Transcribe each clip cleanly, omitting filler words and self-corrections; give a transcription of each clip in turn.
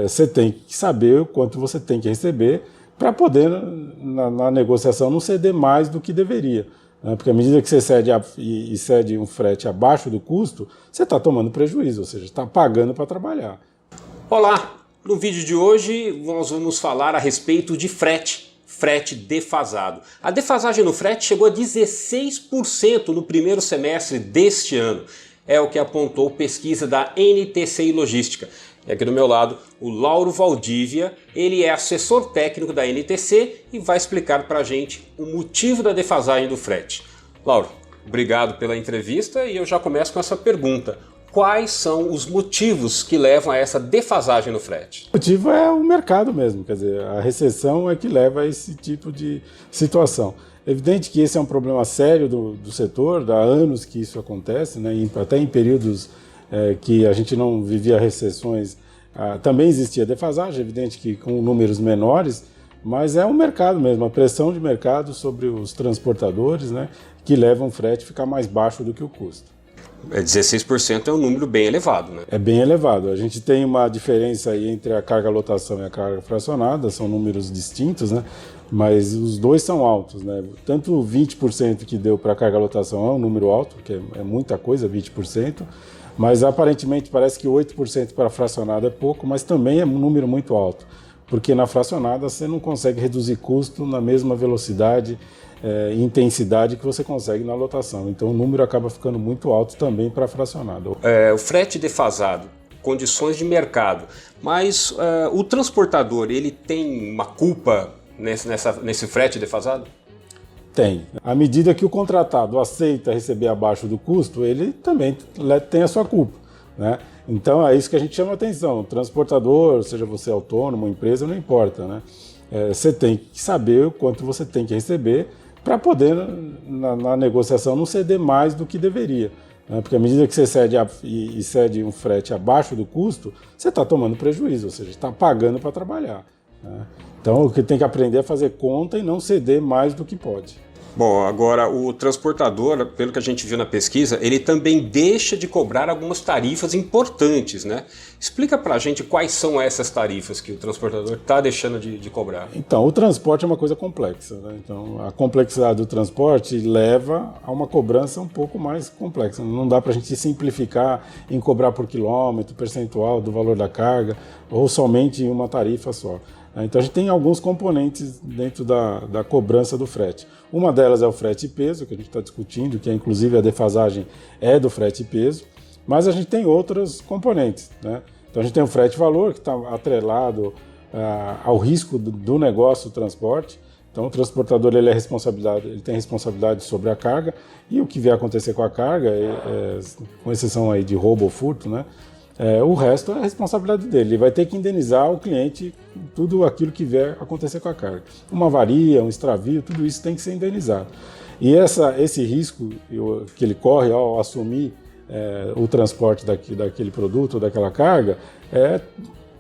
Você tem que saber o quanto você tem que receber para poder, na negociação, não ceder mais do que deveria. Né? Porque à medida que você cede um frete abaixo do custo, você está tomando prejuízo, ou seja, está pagando para trabalhar. Olá! No vídeo de hoje nós vamos falar a respeito de frete defasado. A defasagem no frete chegou a 16% no primeiro semestre deste ano. É o que apontou pesquisa da NTCI Logística. E aqui do meu lado, o Lauro Valdívia, ele é assessor técnico da NTC e vai explicar para a gente o motivo da defasagem do frete. Lauro, obrigado pela entrevista e eu já começo com essa pergunta. Quais são os motivos que levam a essa defasagem no frete? O motivo é o mercado mesmo, quer dizer, a recessão é que leva a esse tipo de situação. É evidente que esse é um problema sério do setor, há anos que isso acontece, né? Até em períodos que a gente não vivia recessões, também existia defasagem, é evidente que com números menores, mas é o mercado mesmo, a pressão de mercado sobre os transportadores, né, que levam o frete a ficar mais baixo do que o custo. 16% é um número bem elevado, né? É bem elevado. A gente tem uma diferença aí entre a carga lotação e a carga fracionada, são números distintos, né? Mas os dois são altos, né? Tanto 20% que deu para a carga lotação é um número alto, que é muita coisa, 20%, mas aparentemente parece que 8% para a fracionada é pouco, mas também é um número muito alto, porque na fracionada você não consegue reduzir custo na mesma velocidade e intensidade que você consegue na lotação. Então o número acaba ficando muito alto também para a fracionada. O frete defasado, condições de mercado, mas o transportador ele tem uma culpa nesse frete defasado? Tem. À medida que o contratado aceita receber abaixo do custo, ele também tem a sua culpa, né? Então é isso que a gente chama atenção. O transportador, seja você autônomo, empresa, não importa, né? Você tem que saber o quanto você tem que receber para poder, na negociação, não ceder mais do que deveria. Né? Porque à medida que você cede um frete abaixo do custo, você está tomando prejuízo, ou seja, está pagando para trabalhar. Né? Então o que tem que aprender é fazer conta e não ceder mais do que pode. Bom, agora o transportador, pelo que a gente viu na pesquisa, ele também deixa de cobrar algumas tarifas importantes, né? Explica pra gente quais são essas tarifas que o transportador está deixando de cobrar. Então, o transporte é uma coisa complexa, né? Então, a complexidade do transporte leva a uma cobrança um pouco mais complexa. Não dá pra gente simplificar em cobrar por quilômetro, percentual do valor da carga, ou somente em uma tarifa só. Então a gente tem alguns componentes dentro da cobrança do frete. Uma delas é o frete e peso, que a gente está discutindo, que é inclusive a defasagem é do frete e peso, mas a gente tem outros componentes, né? Então a gente tem o frete e valor, que está atrelado ao risco do negócio do transporte. Então o transportador ele tem responsabilidade sobre a carga, e o que vier acontecer com a carga, com exceção aí de roubo ou furto, né? O resto é a responsabilidade dele. Ele vai ter que indenizar o cliente tudo aquilo que vier acontecer com a carga. Uma avaria, um extravio, tudo isso tem que ser indenizado. E esse risco que ele corre ao assumir o transporte daquele produto ou daquela carga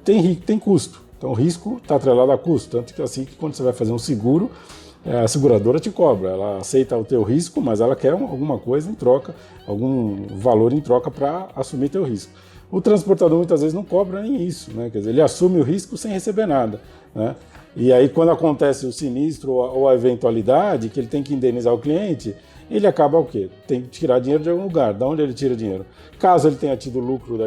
tem custo. Então o risco está atrelado a custo. Tanto que assim que quando você vai fazer um seguro, a seguradora te cobra. Ela aceita o teu risco, mas ela quer alguma coisa em troca, algum valor em troca para assumir teu risco. O transportador muitas vezes não cobra nem isso, né? Quer dizer, ele assume o risco sem receber nada, né? E aí quando acontece o sinistro ou a eventualidade que ele tem que indenizar o cliente, ele acaba o quê? Tem que tirar dinheiro de algum lugar. De onde ele tira dinheiro? Caso ele tenha tido lucro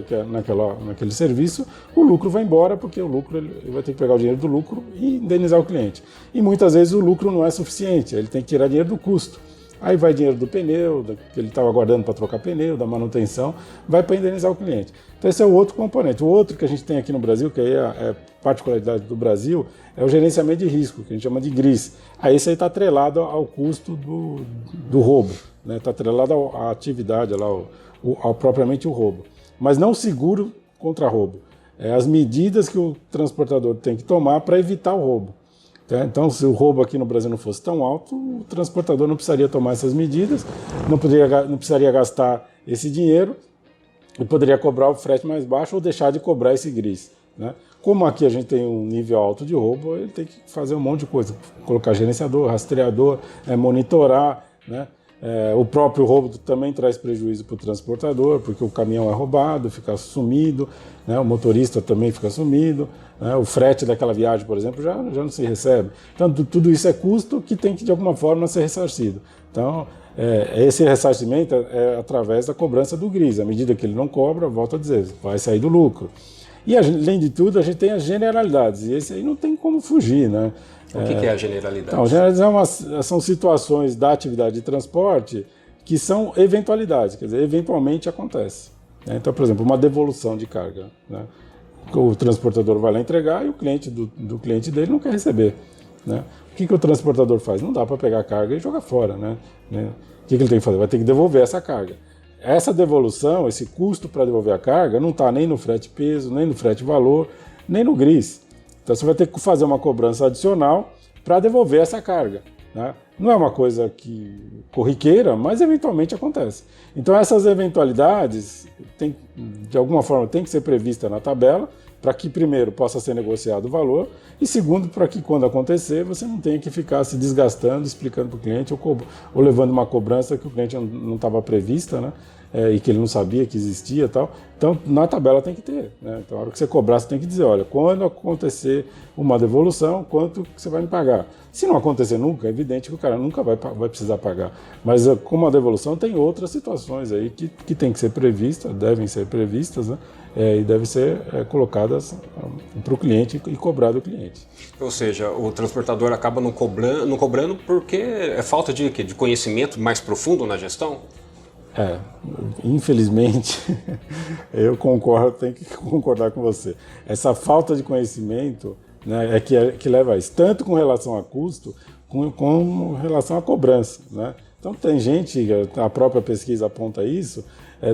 naquele serviço, o lucro vai embora, porque o lucro ele vai ter que pegar o dinheiro do lucro e indenizar o cliente. E muitas vezes o lucro não é suficiente, ele tem que tirar dinheiro do custo. Aí vai dinheiro do pneu, que ele estava guardando para trocar pneu, da manutenção, vai para indenizar o cliente. Então esse é o outro componente. O outro que a gente tem aqui no Brasil, que aí é particularidade do Brasil, é o gerenciamento de risco, que a gente chama de GRIS. Aí esse aí está atrelado ao custo do roubo, né? Está atrelado à atividade, propriamente o roubo. Mas não o seguro contra roubo. As medidas que o transportador tem que tomar para evitar o roubo. Então, se o roubo aqui no Brasil não fosse tão alto, o transportador não precisaria tomar essas medidas, não precisaria gastar esse dinheiro e poderia cobrar o frete mais baixo ou deixar de cobrar esse GRIS, né? Como aqui a gente tem um nível alto de roubo, ele tem que fazer um monte de coisa, colocar gerenciador, rastreador, monitorar, né? O próprio roubo também traz prejuízo para o transportador, porque o caminhão é roubado, fica sumido, né? O motorista também fica sumido, né? O frete daquela viagem, por exemplo, já não se recebe. Então, tudo isso é custo que tem que, de alguma forma, ser ressarcido. Então, esse ressarcimento é através da cobrança do GRIS. À medida que ele não cobra, volto a dizer, vai sair do lucro. E, além de tudo, a gente tem as generalidades, e esse aí não tem como fugir, né? O que é a generalidade? Então, generalidades são situações da atividade de transporte que são eventualidades, quer dizer, eventualmente acontece, né? Então, por exemplo, uma devolução de carga, né? O transportador vai lá entregar e o cliente do cliente dele não quer receber, né? O que o transportador faz? Não dá para pegar a carga e jogar fora, né? O que ele tem que fazer? Vai ter que devolver essa carga. Essa devolução, esse custo para devolver a carga, não está nem no frete peso, nem no frete valor, nem no GRIS. Então você vai ter que fazer uma cobrança adicional para devolver essa carga, né? Não é uma coisa corriqueira, mas eventualmente acontece. Então essas eventualidades, de alguma forma, tem que ser prevista na tabela, para que, primeiro, possa ser negociado o valor, e segundo, para que, quando acontecer, você não tenha que ficar se desgastando, explicando para o cliente, ou levando uma cobrança que o cliente não estava prevista, né? E que ele não sabia que existia e tal. Então, na tabela tem que ter, né? Então, na hora que você cobrar, você tem que dizer, olha, quando acontecer uma devolução, quanto que você vai me pagar? Se não acontecer nunca, é evidente que o cara nunca vai precisar pagar. Mas, como a devolução, tem outras situações aí que tem que ser previstas, devem ser previstas, né? E devem ser colocadas para o cliente e cobrar do cliente. Ou seja, o transportador acaba não cobrando porque é falta de quê? De conhecimento mais profundo na gestão? Infelizmente, eu tenho que concordar com você. Essa falta de conhecimento, né, que leva a isso, tanto com relação a custo, com relação à cobrança, né? Então tem gente, a própria pesquisa aponta isso,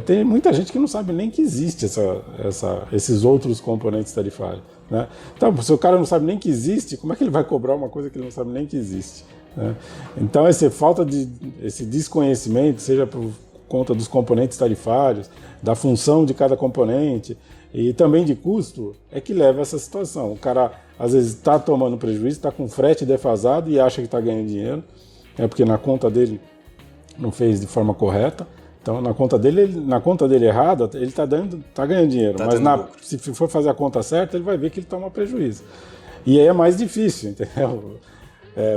tem muita gente que não sabe nem que existe esses outros componentes tarifários, né? Então, se o cara não sabe nem que existe, como é que ele vai cobrar uma coisa que ele não sabe nem que existe, né? Então, esse desconhecimento, seja por conta dos componentes tarifários, da função de cada componente e também de custo, é que leva a essa situação. O cara, às vezes, está tomando prejuízo, está com frete defasado e acha que está ganhando dinheiro, porque na conta dele não fez de forma correta. Então, na conta dele errada, ele está ganhando dinheiro, mas se for fazer a conta certa, ele vai ver que ele toma prejuízo. E aí é mais difícil, entendeu?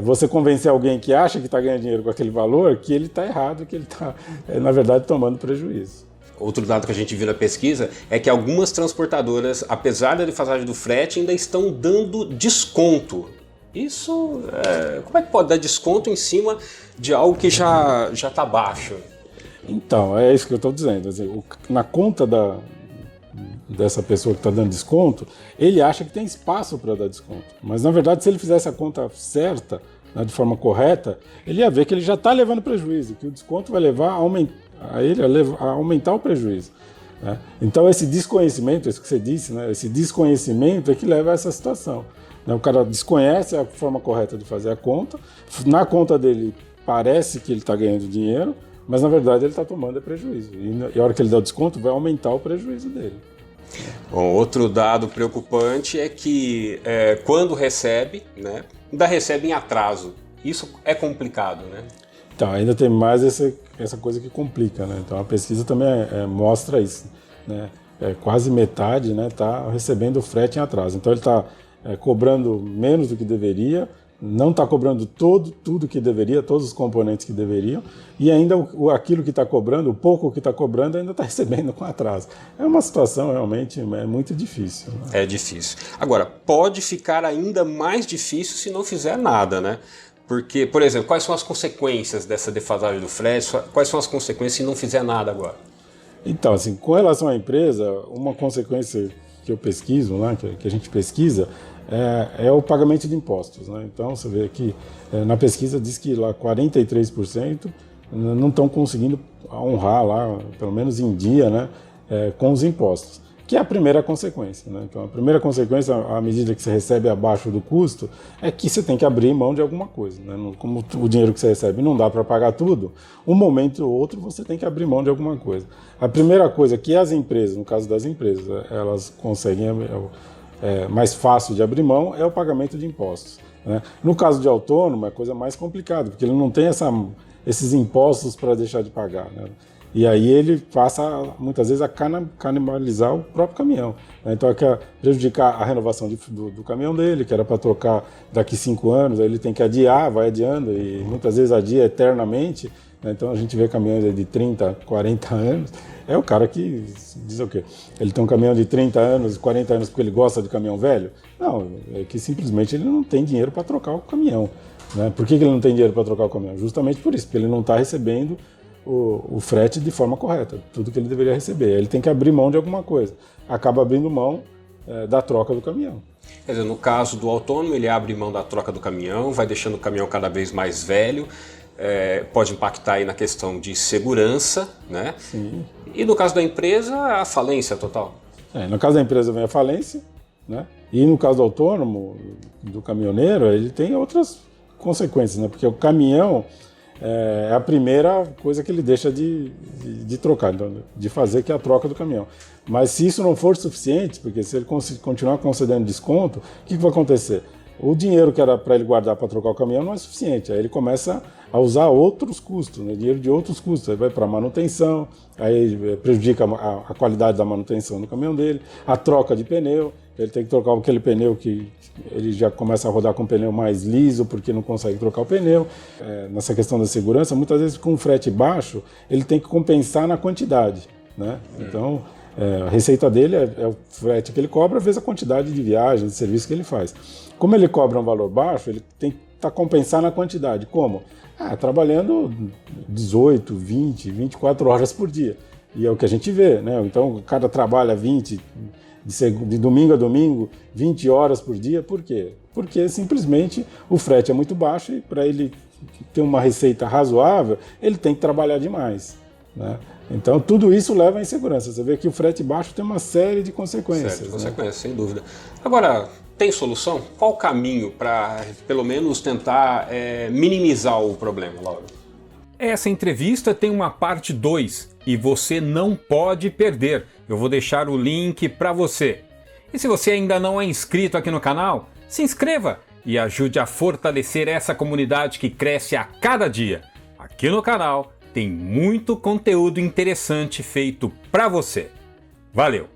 Você convencer alguém que acha que está ganhando dinheiro com aquele valor, que ele está errado, que ele está, na verdade, tomando prejuízo. Outro dado que a gente viu na pesquisa é que algumas transportadoras, apesar da defasagem do frete, ainda estão dando desconto. Isso, como é que pode dar desconto em cima de algo que já está baixo? Então, é isso que eu estou dizendo. Na conta dessa pessoa que está dando desconto, ele acha que tem espaço para dar desconto. Mas, na verdade, se ele fizesse a conta certa, né, de forma correta, ele ia ver que ele já está levando prejuízo, que o desconto vai levar a aumentar o prejuízo, né? Então, esse desconhecimento, isso que você disse, né, esse desconhecimento é que leva a essa situação, né? O cara desconhece a forma correta de fazer a conta, na conta dele parece que ele está ganhando dinheiro, mas na verdade ele está tomando prejuízo. E a hora que ele dá o desconto, vai aumentar o prejuízo dele. Bom, outro dado preocupante é que quando recebe, né, ainda recebe em atraso. Isso é complicado, né? Então, ainda tem mais essa coisa que complica, né? Então a pesquisa também mostra isso, né? Quase metade, né, está recebendo frete em atraso. Então ele está cobrando menos do que deveria, não está cobrando tudo que deveria, todos os componentes que deveriam, e ainda aquilo que está cobrando, o pouco que está cobrando, ainda está recebendo com atraso. É uma situação realmente muito difícil, né? É difícil. Agora, pode ficar ainda mais difícil se não fizer nada, né? Porque, por exemplo, quais são as consequências dessa defasagem do frete? Quais são as consequências se não fizer nada agora? Então, assim, com relação à empresa, uma consequência que eu pesquiso, né, que a gente pesquisa, é o pagamento de impostos, né? Então, você vê aqui, na pesquisa diz que lá 43% não estão conseguindo honrar lá, pelo menos em dia, né, com os impostos, que é a primeira consequência, né? Então, a primeira consequência, à medida que você recebe abaixo do custo, é que você tem que abrir mão de alguma coisa, né? Como o dinheiro que você recebe não dá para pagar tudo, um momento ou outro você tem que abrir mão de alguma coisa. A primeira coisa que as empresas, no caso das empresas, elas conseguem mais fácil de abrir mão é o pagamento de impostos, né? No caso de autônomo é coisa mais complicada, porque ele não tem esses impostos para deixar de pagar, né? E aí ele passa, muitas vezes, a canibalizar o próprio caminhão, né? Então, quer prejudicar a renovação do caminhão dele, que era para trocar daqui 5 anos, aí ele tem que adiar, vai adiando, e muitas vezes adia eternamente, né? Então, a gente vê caminhões de 30, 40 anos, é o cara que diz o quê? Ele tem um caminhão de 30 anos, 40 anos porque ele gosta de caminhão velho? Não, é que simplesmente ele não tem dinheiro para trocar o caminhão, né? Por que ele não tem dinheiro para trocar o caminhão? Justamente por isso, porque ele não está recebendo o frete de forma correta, tudo que ele deveria receber. Ele tem que abrir mão de alguma coisa. Acaba abrindo mão da troca do caminhão. Quer dizer, no caso do autônomo, ele abre mão da troca do caminhão, vai deixando o caminhão cada vez mais velho, pode impactar aí na questão de segurança, né? Sim. E no caso da empresa, a falência total. No caso da empresa vem a falência, né? E no caso do autônomo, do caminhoneiro, ele tem outras consequências, né? Porque o caminhão é a primeira coisa que ele deixa de trocar, então, de fazer, que é a troca do caminhão. Mas se isso não for suficiente, porque se ele continuar concedendo desconto, o que vai acontecer? O dinheiro que era para ele guardar para trocar o caminhão não é suficiente, aí ele começa a usar outros custos, né? Dinheiro de outros custos, aí vai para manutenção, aí prejudica a qualidade da manutenção do caminhão dele, a troca de pneu, ele tem que trocar aquele pneu que ele já começa a rodar com o pneu mais liso porque não consegue trocar o pneu. Nessa questão da segurança, muitas vezes com frete baixo, ele tem que compensar na quantidade, né? Então, a receita dele é o frete que ele cobra vezes a quantidade de viagens, de serviço que ele faz. Como ele cobra um valor baixo, ele tem que compensar na quantidade. Como? Trabalhando 18, 20, 24 horas por dia. E é o que a gente vê, né? Então, o cara trabalha 20, de domingo a domingo, 20 horas por dia. Por quê? Porque simplesmente o frete é muito baixo e para ele ter uma receita razoável, ele tem que trabalhar demais, né? Então, tudo isso leva à insegurança. Você vê que o frete baixo tem uma série de consequências. Série de consequências, sem dúvida. Agora, tem solução? Qual o caminho para, pelo menos, tentar minimizar o problema, Lauro? Essa entrevista tem uma parte 2 e você não pode perder. Eu vou deixar o link para você. E se você ainda não é inscrito aqui no canal, se inscreva e ajude a fortalecer essa comunidade que cresce a cada dia. Aqui no canal tem muito conteúdo interessante feito para você. Valeu!